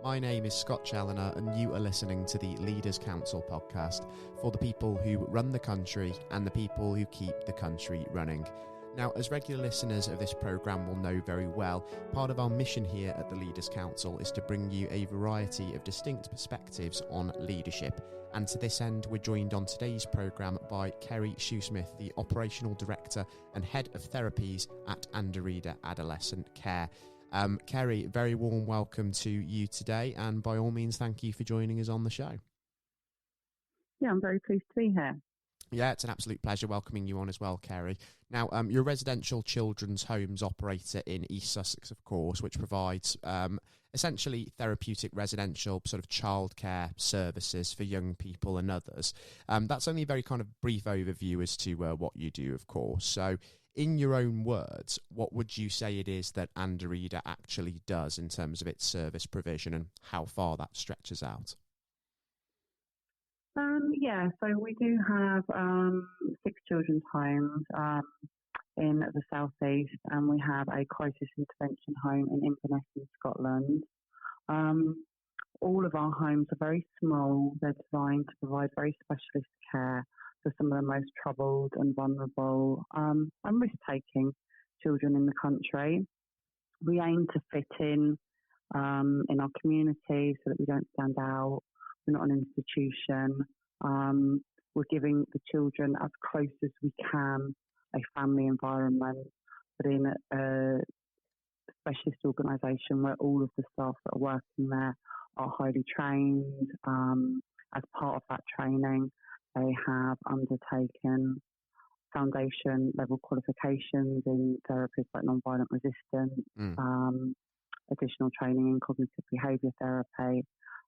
My name is Scott Challoner and you are listening to the Leaders Council podcast for the people who run the country and the people who keep the country running. Now, as regular listeners of this programme will know very well, part of our mission here at the Leaders Council is to bring you a variety of distinct perspectives on leadership. And to this end, we're joined on today's programme by Kerry Shoesmith, the Operational Director and Head of Therapies at Anderida Adolescent Care. Kerry, very warm welcome to you today, and by all means, thank you for joining us on the show. Yeah, I'm very pleased to be here. Yeah, it's an absolute pleasure welcoming you on as well, Kerry. Now, you're a residential children's homes operator in East Sussex, of course, which provides essentially therapeutic residential sort of childcare services for young people and others. That's only a very kind of brief overview as to what you do, of course. So, in your own words, what would you say it is that Anderida actually does in terms of its service provision and how far that stretches out? So we do have 6 children's homes in the South East, and we have a crisis intervention home in Inverness in Scotland. All of our homes are very small. They're designed to provide very specialist care for some of the most troubled and vulnerable and risk-taking children in the country. We aim to fit in our community so that we don't stand out. We're not an institution. We're giving the children as close as we can a family environment, but in a specialist organisation where all of the staff that are working there are highly trained. As part of that training, they have undertaken foundation level qualifications in therapies like nonviolent resistance, additional training in cognitive behaviour therapy,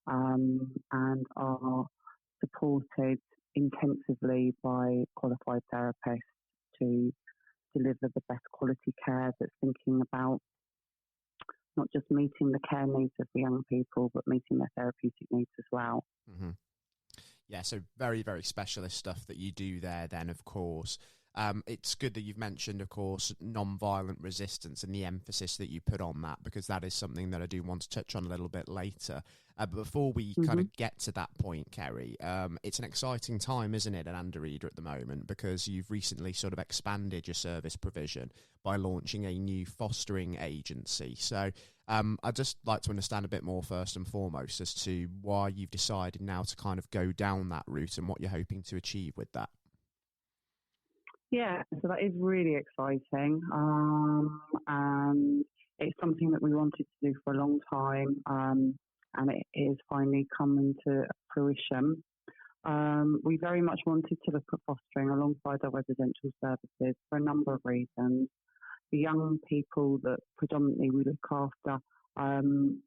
and are supported intensively by qualified therapists to deliver the best quality care that's thinking about not just meeting the care needs of the young people, but meeting their therapeutic needs as well. Mm-hmm. Yeah, so very, very specialist stuff that you do there then, of course. It's good that you've mentioned, of course, non-violent resistance and the emphasis that you put on that, because that is something that I do want to touch on a little bit later. But before we kind of get to that point, Kerry, it's an exciting time, isn't it, at Anderida at the moment, because you've recently sort of expanded your service provision by launching a new fostering agency. So I'd just like to understand a bit more first and foremost as to why you've decided now to kind of go down that route and what you're hoping to achieve with that. Yeah, so that is really exciting, and it's something that we wanted to do for a long time, and it is finally coming to fruition. We very much wanted to look at fostering alongside our residential services for a number of reasons. The young people that predominantly we look after,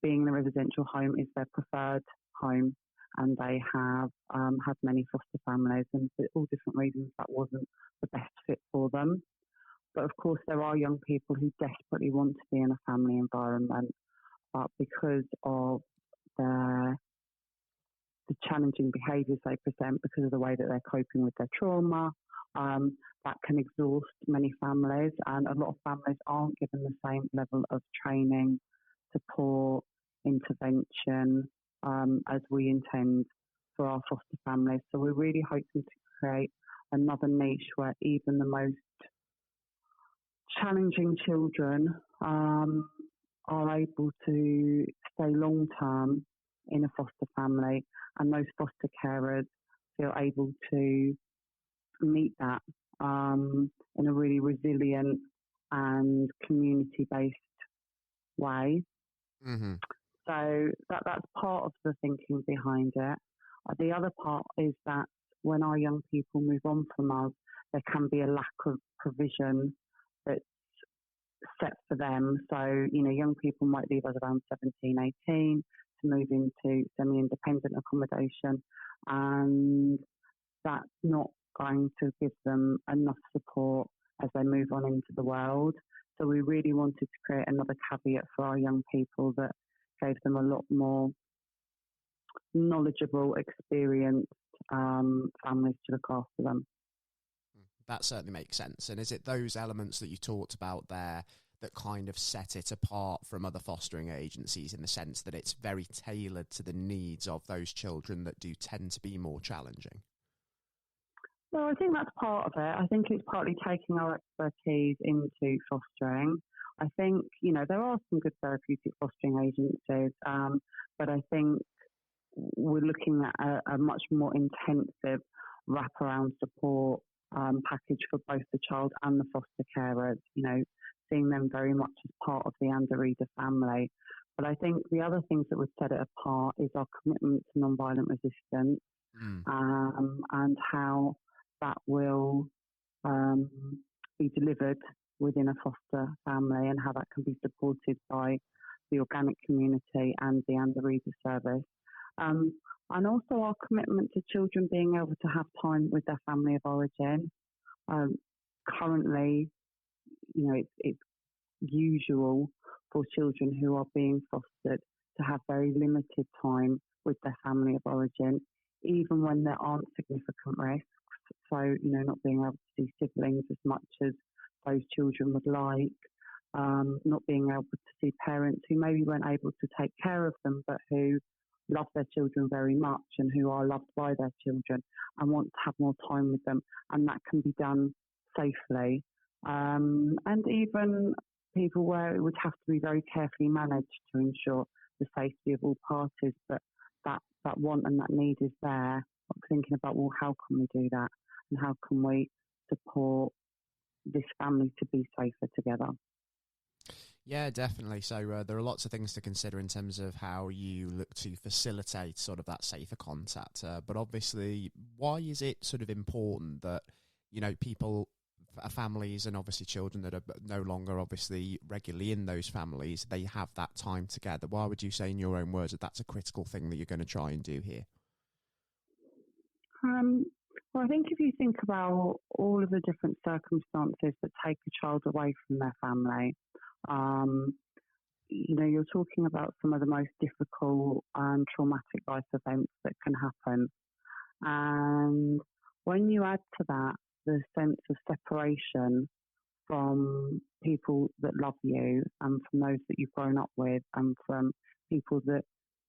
being in a residential home is their preferred home, and they have had many foster families, and for all different reasons that wasn't the best fit for them. But of course there are young people who desperately want to be in a family environment, but because of the challenging behaviours they present, because of the way that they're coping with their trauma, that can exhaust many families, and a lot of families aren't given the same level of training, support, intervention as we intend for our foster families. So we're really hoping to create another niche where even the most challenging children are able to stay long term in a foster family, and those foster carers feel able to meet that in a really resilient and community-based way. Mm-hmm. So that's part of the thinking behind it. The other part is that when our young people move on from us, there can be a lack of provision that's set for them. So, young people might leave us around 17, 18 to move into semi-independent accommodation, and that's not going to give them enough support as they move on into the world. So we really wanted to create another caveat for our young people that gave them a lot more knowledgeable, experienced families to look after them. That certainly makes sense. And is it those elements that you talked about there that kind of set it apart from other fostering agencies, in the sense that it's very tailored to the needs of those children that do tend to be more challenging? Well, I think that's part of it. I think it's partly taking our expertise into fostering. I think, there are some good therapeutic fostering agencies, but I think we're looking at a much more intensive wraparound support package for both the child and the foster carers, seeing them very much as part of the Anderida family. But I think the other things that would set it apart is our commitment to nonviolent resistance, and how that will be delivered within a foster family, and how that can be supported by the organic community and the Anderida service. And also our commitment to children being able to have time with their family of origin. Currently, it's usual for children who are being fostered to have very limited time with their family of origin, even when there aren't significant risks. So, not being able to see siblings as much as those children would like, not being able to see parents who maybe weren't able to take care of them, but who love their children very much and who are loved by their children and want to have more time with them. And that can be done safely. And even people where it would have to be very carefully managed to ensure the safety of all parties, but that want and that need is there. Thinking about, well, how can we do that? And how can we support this family to be safer together? Yeah, definitely. So there are lots of things to consider in terms of how you look to facilitate sort of that safer contact. But obviously, why is it sort of important that, people, families and obviously children that are no longer obviously regularly in those families, they have that time together? Why would you say in your own words that that's a critical thing that you're going to try and do here? Well, I think if you think about all of the different circumstances that take a child away from their family, you're talking about some of the most difficult and traumatic life events that can happen. And when you add to that the sense of separation from people that love you and from those that you've grown up with and from people that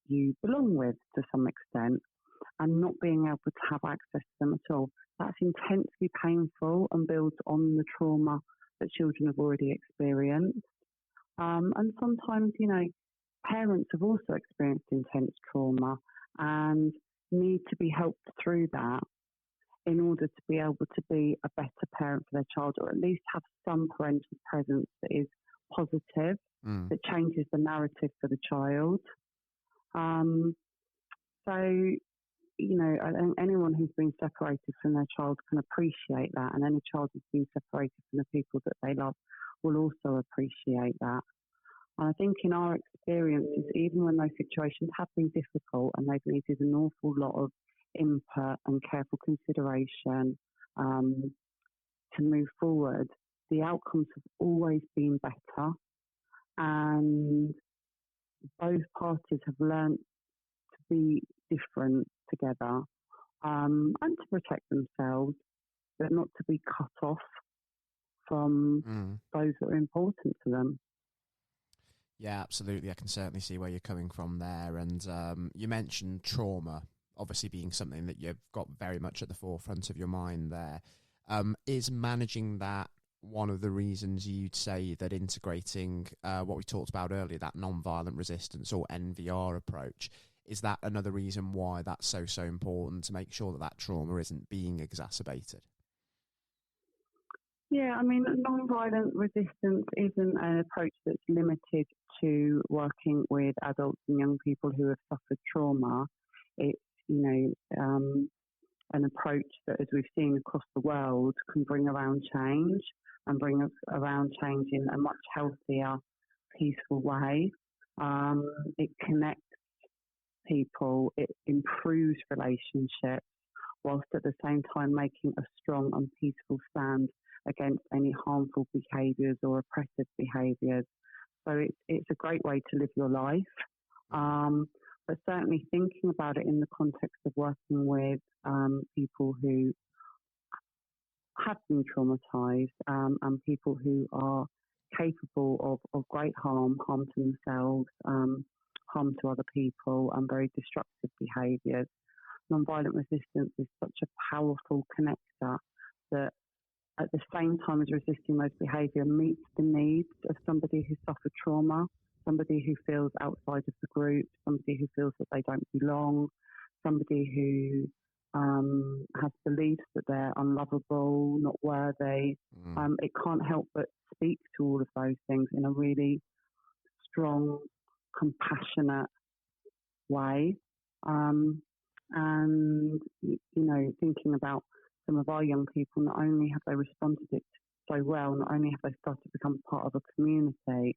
you belong with to some extent, and not being able to have access to them at all, that's intensely painful and builds on the trauma that children have already experienced. And sometimes, parents have also experienced intense trauma and need to be helped through that in order to be able to be a better parent for their child, or at least have some parental presence that is positive, that changes the narrative for the child. So, I think anyone who's been separated from their child can appreciate that, and any child who's been separated from the people that they love will also appreciate that. And I think in our experiences, even when those situations have been difficult and they've needed an awful lot of input and careful consideration to move forward, the outcomes have always been better, and both parties have learned to be different together, and to protect themselves, but not to be cut off from those that are important to them. Yeah, absolutely. I can certainly see where you're coming from there. And you mentioned trauma, obviously being something that you've got very much at the forefront of your mind there. Is managing that one of the reasons you'd say that integrating what we talked about earlier, that non-violent resistance or NVR approach, is that another reason why that's so important, to make sure that that trauma isn't being exacerbated? Yeah, I mean, non-violent resistance isn't an approach that's limited to working with adults and young people who have suffered trauma. It's, an approach that, as we've seen across the world, can bring around change and bring around change in a much healthier, peaceful way. It connects people, it improves relationships, whilst at the same time making a strong and peaceful stand against any harmful behaviours or oppressive behaviours. So it's a great way to live your life. But certainly thinking about it in the context of working with people who have been traumatised, and people who are capable of great harm to themselves, harm to other people, and very destructive behaviours. Nonviolent resistance is such a powerful connector that at the same time as resisting those behaviour meets the needs of somebody who suffered trauma, somebody who feels outside of the group, somebody who feels that they don't belong, somebody who has beliefs that they're unlovable, not worthy. It can't help but speak to all of those things in a really strong, compassionate way. And, thinking about some of our young people, not only have they responded it so well, not only have they started to become part of a community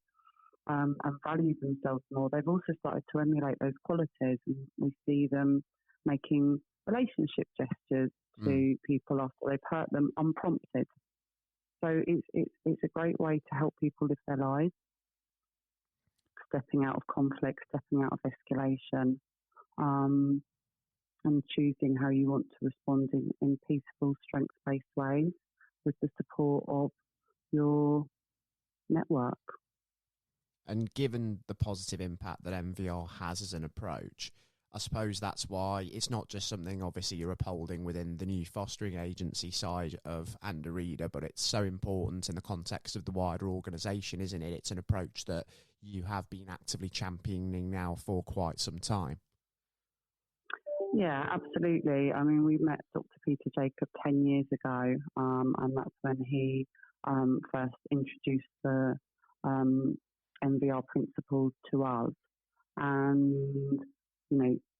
and value themselves more, they've also started to emulate those qualities. And we see them making relationship gestures to people after they've hurt them unprompted. So it's a great way to help people live their lives, stepping out of conflict, stepping out of escalation, and choosing how you want to respond in peaceful, strength-based ways with the support of your network. And given the positive impact that MVR has as an approach, I suppose that's why it's not just something obviously you're upholding within the new fostering agency side of Anderida, but it's so important in the context of the wider organisation, isn't it? It's an approach that you have been actively championing now for quite some time. Yeah, absolutely. I mean, we met Dr. Peter Jacob 10 years ago, and that's when he first introduced the MVR principles to us. And,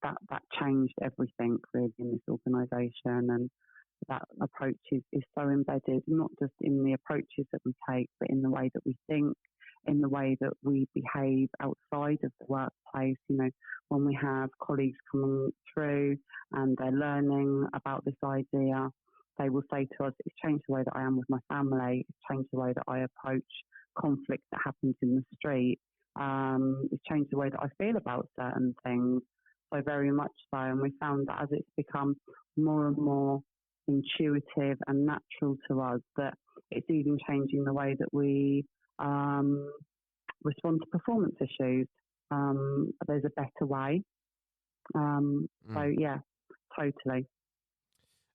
that changed everything really in this organisation. And that approach is so embedded, not just in the approaches that we take, but in the way that we think, in the way that we behave outside of the workplace. When we have colleagues coming through and they're learning about this idea, they will say to us, it's changed the way that I am with my family, it's changed the way that I approach conflict that happens in the street, it's changed the way that I feel about certain things. So very much so, and we found that as it's become more and more intuitive and natural to us, that it's even changing the way that we respond to performance issues. There's a better way. So yeah, totally.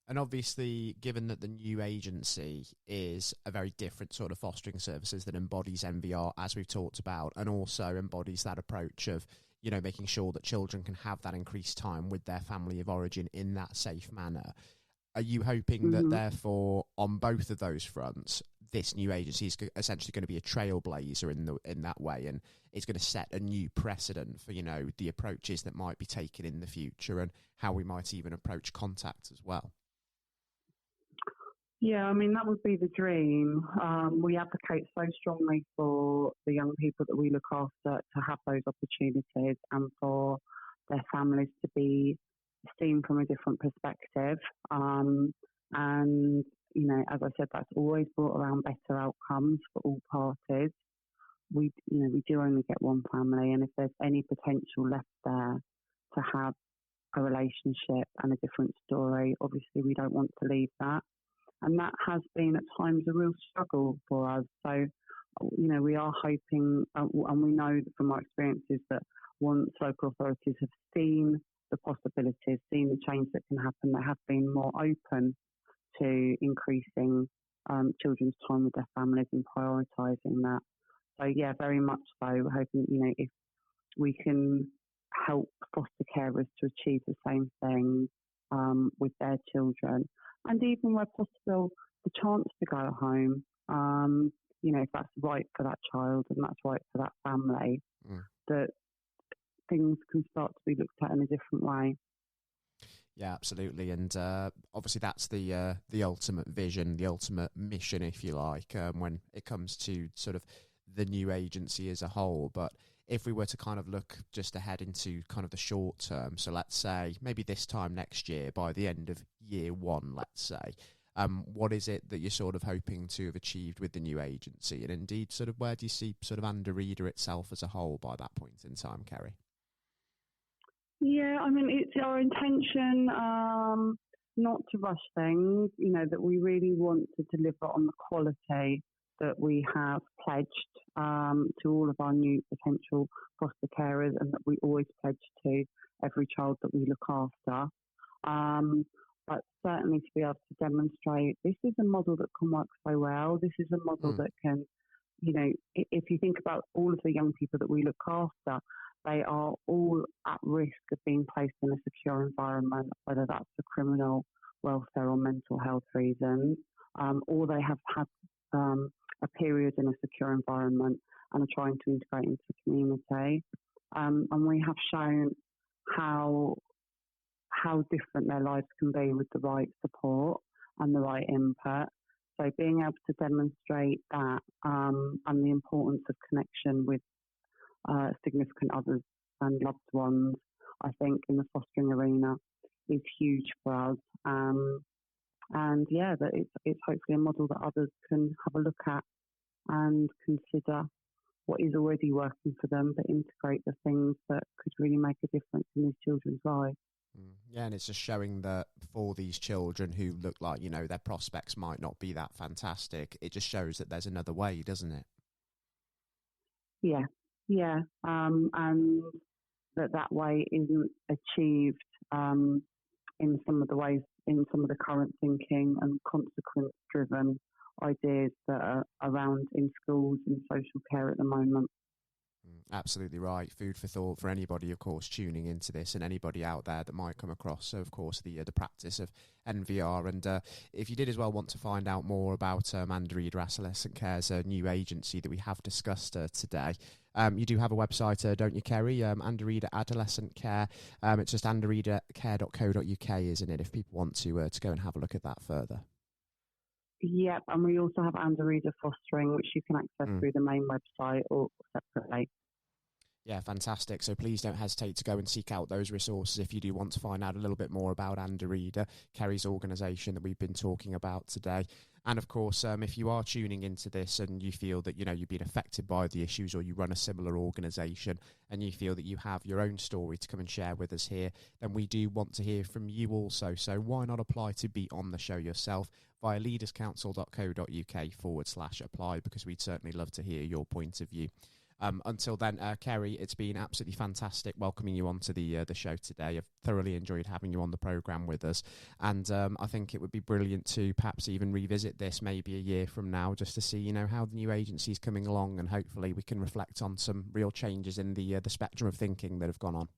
And obviously, given that the new agency is a very different sort of fostering services that embodies MVR, as we've talked about, and also embodies that approach of, making sure that children can have that increased time with their family of origin in that safe manner. Are you hoping that, therefore, on both of those fronts, this new agency is essentially going to be a trailblazer in that way, and it's going to set a new precedent for, the approaches that might be taken in the future and how we might even approach contact as well? Yeah, I mean, that would be the dream. We advocate so strongly for the young people that we look after to have those opportunities and for their families to be seen from a different perspective. And, as I said, that's always brought around better outcomes for all parties. We do only get one family, and if there's any potential left there to have a relationship and a different story, obviously we don't want to leave that. And that has been at times a real struggle for us. So, we are hoping, and we know from our experiences that once local authorities have seen the possibilities, seen the change that can happen, they have been more open to increasing children's time with their families and prioritising that. So, yeah, very much so. We're hoping, if we can help foster carers to achieve the same thing with their children, and even where possible, the chance to go home, if that's right for that child and that's right for that family, that things can start to be looked at in a different way. Yeah, absolutely. And obviously that's the ultimate vision, the ultimate mission, if you like, when it comes to sort of the new agency as a whole. But if we were to kind of look just ahead into kind of the short term, so let's say maybe this time next year, by the end of year one, let's say, what is it that you're sort of hoping to have achieved with the new agency? And indeed, sort of where do you see sort of Anderida itself as a whole by that point in time, Kerry? Yeah, I mean, it's our intention not to rush things, that we really want to deliver on the quality that we have pledged to all of our new potential foster carers, and that we always pledge to every child that we look after. But certainly to be able to demonstrate this is a model that can work so well. This is a model that can, if you think about all of the young people that we look after, they are all at risk of being placed in a secure environment, whether that's for criminal, welfare or mental health reasons, or they have had a period in a secure environment and are trying to integrate into the community. And we have shown how different their lives can be with the right support and the right input. So being able to demonstrate that and the importance of connection with significant others and loved ones, I think in the fostering arena is huge for us. And yeah, that it's hopefully a model that others can have a look at and consider what is already working for them, but integrate the things that could really make a difference in these children's lives. Yeah, and it's just showing that for these children who look like, their prospects might not be that fantastic, it just shows that there's another way, doesn't it? Yeah. And that way isn't achieved in some of the ways, in some of the current thinking and consequence-driven ideas that are around in schools and social care at the moment. Absolutely right. Food for thought for anybody, of course, tuning into this, and anybody out there that might come across, of course, the practice of NVR. And if you did as well want to find out more about Anderida Adolescent Care's new agency that we have discussed today, you do have a website, don't you, Kerry? Anderida Adolescent Care. It's just anderidacare.co.uk, isn't it? If people want to go and have a look at that further. Yep, and we also have Anderida Fostering, which you can access through the main website or separately. Yeah, fantastic. So please don't hesitate to go and seek out those resources if you do want to find out a little bit more about Anderida, Kerry's organisation that we've been talking about today. And of course, if you are tuning into this and you feel that, you've been affected by the issues, or you run a similar organisation and you feel that you have your own story to come and share with us here, then we do want to hear from you also. So why not apply to be on the show yourself via leaderscouncil.co.uk/apply, because we'd certainly love to hear your point of view. Until then, Kerry, it's been absolutely fantastic welcoming you onto the show today. I've thoroughly enjoyed having you on the programme with us. And I think it would be brilliant to perhaps even revisit this maybe a year from now, just to see, how the new agency is coming along, and hopefully we can reflect on some real changes in the spectrum of thinking that have gone on.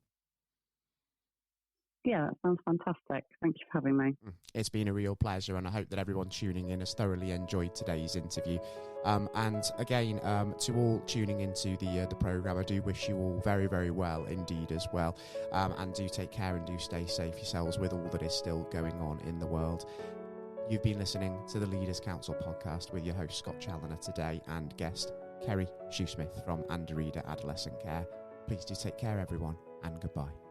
Yeah, that sounds fantastic. Thank you for having me. It's been a real pleasure, and I hope that everyone tuning in has thoroughly enjoyed today's interview. And again, to all tuning into the programme, I do wish you all very, very well indeed as well. And do take care and do stay safe yourselves with all that is still going on in the world. You've been listening to the Leaders Council podcast with your host Scott Challoner today, and guest Kerry Shoesmith from Anderida Adolescent Care. Please do take care, everyone, and goodbye.